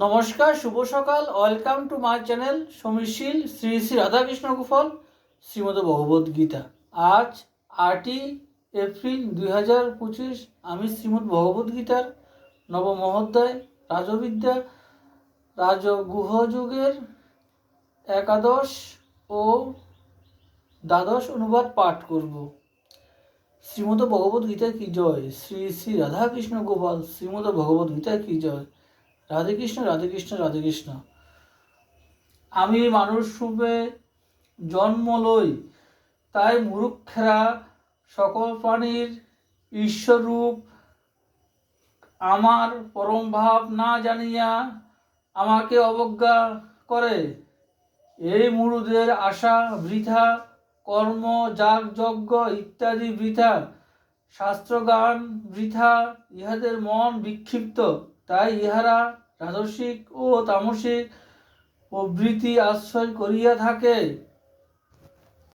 নমস্কার, শুভ সকাল। ওয়েলকাম টু মাই চ্যানেল সমীশীল শ্রী শ্রী রাধাকৃষ্ণ গোপাল শ্রীমদ ভগবদ গীতা। আজ 8ই এপ্রিল 2025। আমি শ্রীমদ ভগবদ গীতার নবম অধ্যায় রাজবিদ্যা রাজগুহযুগের একাদশ ও দ্বাদশ অনুবাদ পাঠ করব। শ্রীমদ ভগবদ গীতা কি জয়, শ্রী শ্রী রাধাকৃষ্ণ গোপাল শ্রীমদ ভগবদ গীতা কি জয়। রাধে কৃষ্ণ, রাধে কৃষ্ণ, রাধে কৃষ্ণ। আমি মানুষ রূপে জন্ম লই, তাই মূর্খেরা সকল প্রাণীর ঈশ্বররূপ আমার পরম ভাব না জানিয়া আমাকে অবজ্ঞা করে। এই মূঢ়দের আশা বৃথা, কর্ম যাগযজ্ঞ ইত্যাদি বৃথা, শাস্ত্রগান বৃথা, ইহাদের মন বিক্ষিপ্ত। তাই ইহারা রাজসিক ও তামসিক প্রবৃত্তি আশ্রয় করিয়া থাকে।